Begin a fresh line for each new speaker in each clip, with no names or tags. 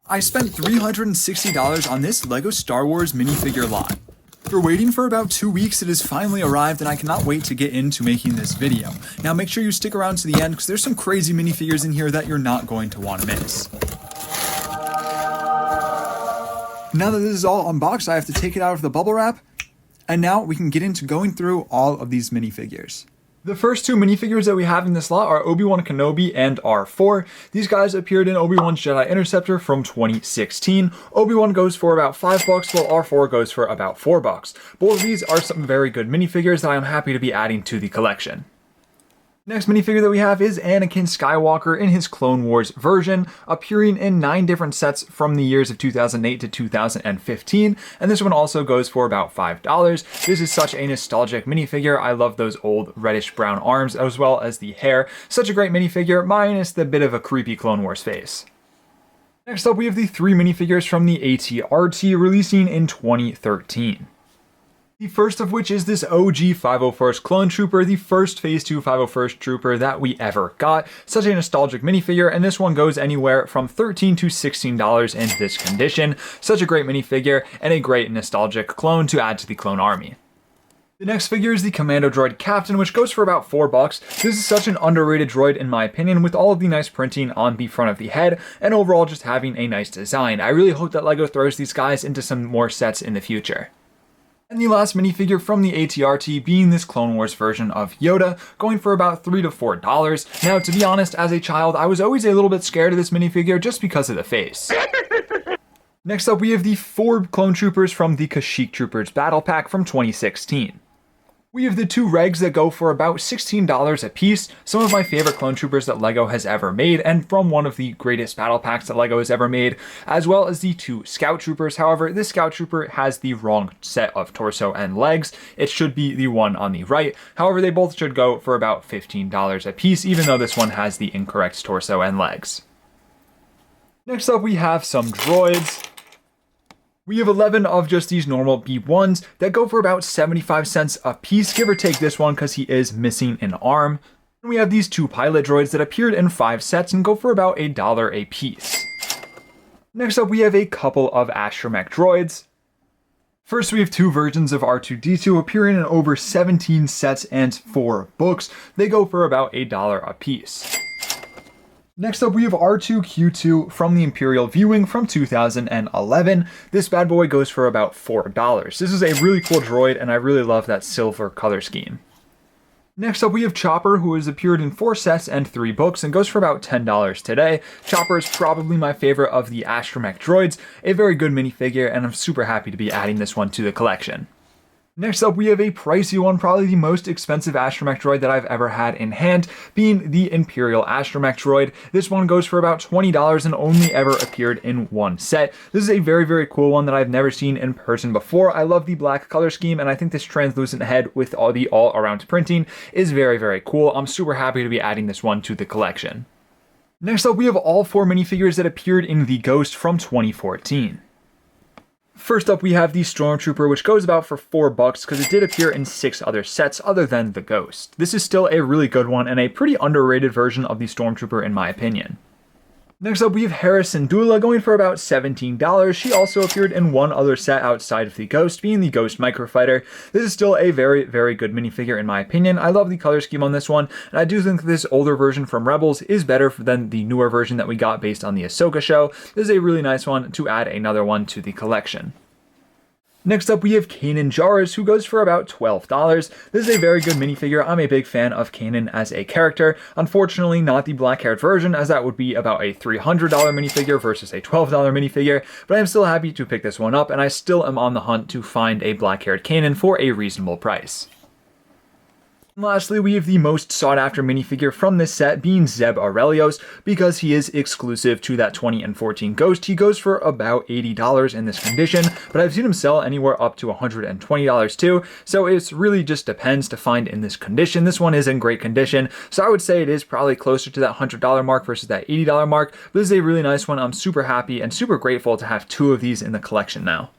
I spent $360 on this LEGO Star Wars minifigure lot. After waiting for about 2 weeks, it has finally arrived and I cannot wait to get into making this video. Now make sure you stick around to the end because there's some crazy minifigures in here that you're not going to want to miss. Now that this is all unboxed, I have to take it out of the bubble wrap, and now we can get into going through all of these minifigures. The first two minifigures that we have in this lot are Obi-Wan Kenobi and R4. These guys appeared in Obi-Wan's Jedi Interceptor from 2016. Obi-Wan goes for about $5, while R4 goes for about $4. Both of these are some very good minifigures that I am happy to be adding to the collection. Next minifigure that we have is Anakin Skywalker in his Clone Wars version, appearing in 9 different sets from the years of 2008 to 2015, and this one also goes for about $5. This is such a nostalgic minifigure. I love those old reddish-brown arms as well as the hair. Such a great minifigure, minus the bit of a creepy Clone Wars face. Next up, we have the 3 minifigures from the AT-RT releasing in 2013. The first of which is this OG 501st Clone Trooper, the first Phase 2 501st Trooper that we ever got. Such a nostalgic minifigure, and this one goes anywhere from $13 to $16 in this condition. Such a great minifigure, and a great nostalgic clone to add to the clone army. The next figure is the Commando Droid Captain, which goes for about $4. This is such an underrated droid in my opinion, with all of the nice printing on the front of the head, and overall just having a nice design. I really hope that LEGO throws these guys into some more sets in the future. And the last minifigure from the AT-RT being this Clone Wars version of Yoda, going for about $3 to $4. Now, to be honest, as a child, I was always a little bit scared of this minifigure just because of the face. Next up, we have the 4 Clone Troopers from the Kashyyyk Troopers Battle Pack from 2016. We have the 2 regs that go for about $16 a piece, some of my favorite clone troopers that LEGO has ever made, and from one of the greatest battle packs that LEGO has ever made, as well as the 2 scout troopers. However, this scout trooper has the wrong set of torso and legs. It should be the one on the right. However, they both should go for about $15 a piece, even though this one has the incorrect torso and legs. Next up, we have some droids. We have 11 of just these normal B1s that go for about 75 cents a piece, give or take this one because he is missing an arm. And we have these 2 pilot droids that appeared in 5 sets and go for about $1 a piece. Next up, we have a couple of astromech droids. First, we have 2 versions of R2-D2 appearing in over 17 sets and 4 books. They go for about $1 a piece. Next up, we have R2-Q2 from the Imperial Viewing from 2011. This bad boy goes for about $4. This is a really cool droid, and I really love that silver color scheme. Next up, we have Chopper, who has appeared in 4 sets and 3 books and goes for about $10 today. Chopper is probably my favorite of the astromech droids, a very good minifigure, and I'm super happy to be adding this one to the collection. Next up, we have a pricey one, probably the most expensive astromech droid that I've ever had in hand, being the Imperial Astromech droid. This one goes for about $20 and only ever appeared in 1 set. This is a very, very cool one that I've never seen in person before. I love the black color scheme, and I think this translucent head with all the all-around printing is very, very cool. I'm super happy to be adding this one to the collection. Next up, we have all 4 minifigures that appeared in the Ghost from 2014. First up, we have the Stormtrooper, which goes about for $4 because it did appear in 6 other sets other than the Ghost. This is still a really good one and a pretty underrated version of the Stormtrooper in my opinion. Next up, we have Hera Syndulla going for about $17. She also appeared in 1 other set outside of the Ghost, being the Ghost Microfighter. This is still a very, very good minifigure in my opinion. I love the color scheme on this one, and I do think this older version from Rebels is better than the newer version that we got based on the Ahsoka show. This is a really nice one to add another one to the collection. Next up, we have Kanan Jarrus, who goes for about $12. This is a very good minifigure. I'm a big fan of Kanan as a character. Unfortunately, not the black-haired version, as that would be about a $300 minifigure versus a $12 minifigure, but I'm still happy to pick this one up, and I still am on the hunt to find a black-haired Kanan for a reasonable price. And lastly, we have the most sought-after minifigure from this set being Zeb Aurelios, because he is exclusive to that 20 and 14 Ghost. He goes for about $80 in this condition, but I've seen him sell anywhere up to $120 too, so it really just depends to find in this condition. This one is in great condition, so I would say it is probably closer to that $100 mark versus that $80 mark, but this is a really nice one. I'm super happy and super grateful to have 2 of these in the collection now.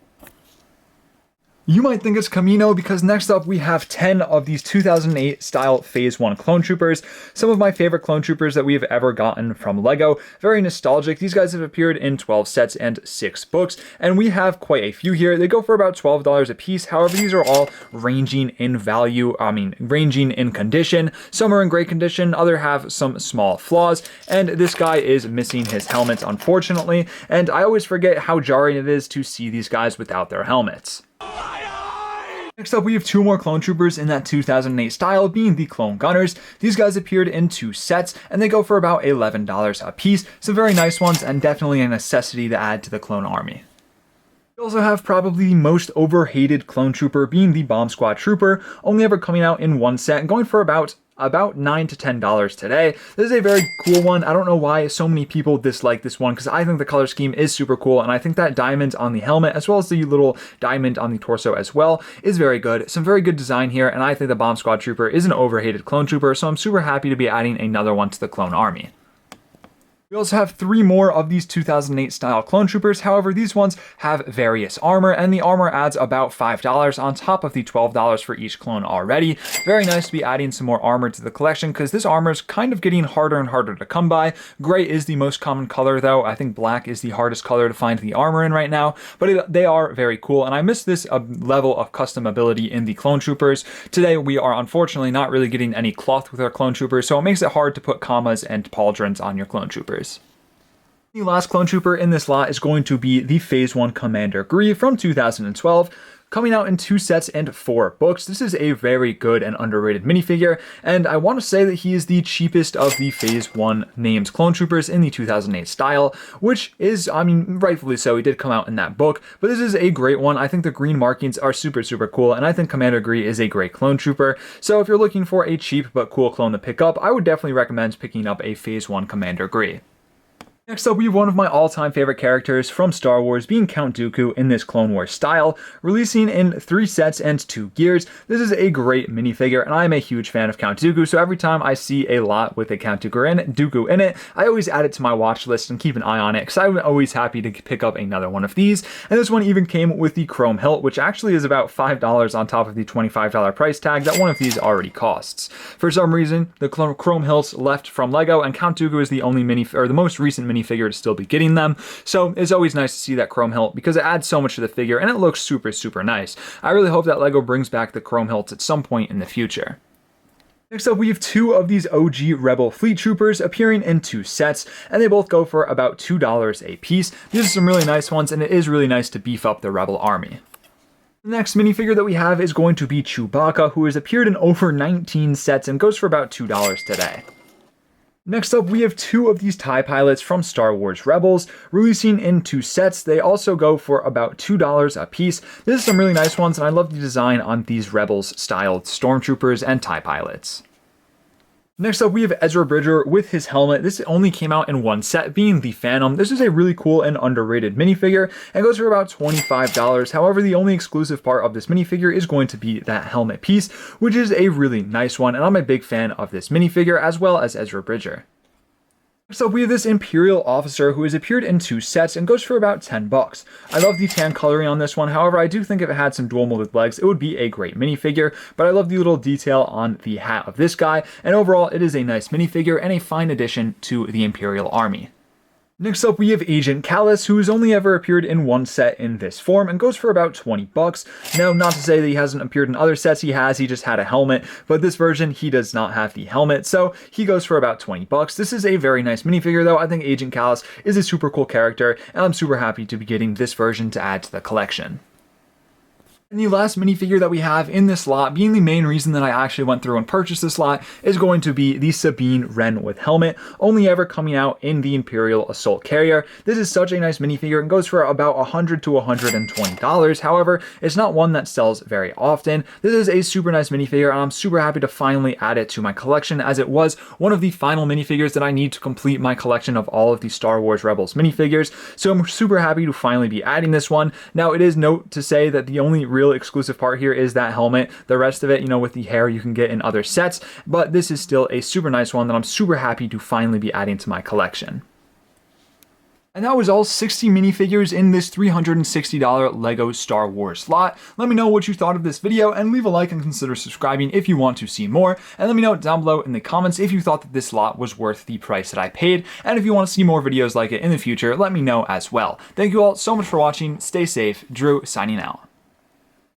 You might think it's Camino because next up we have 10 of these 2008 style Phase 1 clone troopers. Some of my favorite clone troopers that we have ever gotten from LEGO. Very nostalgic. These guys have appeared in 12 sets and 6 books, and we have quite a few here. They go for about $12 a piece. However, these are all ranging in value, ranging in condition. Some are in great condition, other have some small flaws, and this guy is missing his helmet, unfortunately, and I always forget how jarring it is to see these guys without their helmets. Next up, we have 2 more clone troopers in that 2008 style, being the Clone Gunners. These guys appeared in 2 sets, and they go for about $11 a piece. Some very nice ones, and definitely a necessity to add to the clone army. We also have probably the most overhated clone trooper, being the Bomb Squad Trooper, only ever coming out in 1 set and going for about $9 to $10 today. This is a very cool one. I don't know why so many people dislike this one, because I think the color scheme is super cool, and I think that diamond on the helmet, as well as the little diamond on the torso as well, is very good. Some very good design here, and I think the Bomb Squad Trooper is an overhated clone trooper, so I'm super happy to be adding another one to the clone army. We also have 3 more of these 2008 style clone troopers. However, these ones have various armor, and the armor adds about $5 on top of the $12 for each clone already. Very nice to be adding some more armor to the collection, because this armor is kind of getting harder and harder to come by. Gray is the most common color though. I think black is the hardest color to find the armor in right now, but they are very cool, and I miss this level of customability in the clone troopers. Today we are unfortunately not really getting any cloth with our clone troopers, so it makes it hard to put commas and pauldrons on your clone troopers. The last clone trooper in this lot is going to be the Phase 1 Commander Gree from 2012, coming out in 2 sets and 4 books. This is a very good and underrated minifigure, and I want to say that he is the cheapest of the Phase 1 named clone troopers in the 2008 style, which is, rightfully so. He did come out in that book, but this is a great one. I think the green markings are super, super cool, and I think Commander Gree is a great clone trooper. So if you're looking for a cheap but cool clone to pick up, I would definitely recommend picking up a Phase 1 Commander Gree. Next up, we have one of my all-time favorite characters from Star Wars, being Count Dooku in this Clone Wars style, releasing in 3 sets and 2 gears. This is a great minifigure, and I'm a huge fan of Count Dooku, so every time I see a lot with a Count Dooku in it, I always add it to my watch list and keep an eye on it, because I'm always happy to pick up another one of these. And this one even came with the Chrome hilt, which actually is about $5 on top of the $25 price tag that one of these already costs. For some reason, the Chrome hilts left from LEGO, and Count Dooku is the only the most recent minifigure to still be getting them. So it's always nice to see that chrome hilt, because it adds so much to the figure and it looks super, super nice. I really hope that LEGO brings back the chrome hilts at some point in the future. Next up, we have 2 of these OG Rebel Fleet Troopers appearing in 2 sets, and they both go for about $2 a piece. These are some really nice ones, and it is really nice to beef up the Rebel army. The next minifigure that we have is going to be Chewbacca, who has appeared in over 19 sets and goes for about $2 today. Next up, we have 2 of these TIE pilots from Star Wars Rebels, releasing in 2 sets. They also go for about $2 a piece. This is some really nice ones, and I love the design on these Rebels-styled stormtroopers and TIE pilots. Next up, we have Ezra Bridger with his helmet. This only came out in 1 set, being the Phantom. This is a really cool and underrated minifigure, and goes for about $25. However, the only exclusive part of this minifigure is going to be that helmet piece, which is a really nice one, and I'm a big fan of this minifigure, as well as Ezra Bridger. So we have this Imperial officer who has appeared in 2 sets and goes for about $10. I love the tan coloring on this one. However, I do think if it had some dual molded legs, it would be a great minifigure, but I love the little detail on the hat of this guy, and overall it is a nice minifigure and a fine addition to the Imperial army. Next up, we have Agent Kallus, who has only ever appeared in 1 set in this form and goes for about $20. Now, not to say that he hasn't appeared in other sets, he just had a helmet, but this version, he does not have the helmet, so he goes for about $20. This is a very nice minifigure, though. I think Agent Kallus is a super cool character, and I'm super happy to be getting this version to add to the collection. And the last minifigure that we have in this lot, being the main reason that I actually went through and purchased this lot, is going to be the Sabine Wren with helmet, only ever coming out in the Imperial Assault Carrier. This is such a nice minifigure and goes for about $100 to $120. However, it's not one that sells very often. This is a super nice minifigure, and I'm super happy to finally add it to my collection, as it was one of the final minifigures that I need to complete my collection of all of the Star Wars Rebels minifigures. So I'm super happy to finally be adding this one. Now, it is note to say that the only real exclusive part here is that helmet. The rest of it, with the hair, you can get in other sets, but this is still a super nice one that I'm super happy to finally be adding to my collection. And that was all 60 minifigures in this $360 LEGO Star Wars slot. Let me know what you thought of this video and leave a like and consider subscribing if you want to see more. And let me know down below in the comments if you thought that this slot was worth the price that I paid. And if you want to see more videos like it in the future, let me know as well. Thank you all so much for watching. Stay safe. Drew signing out.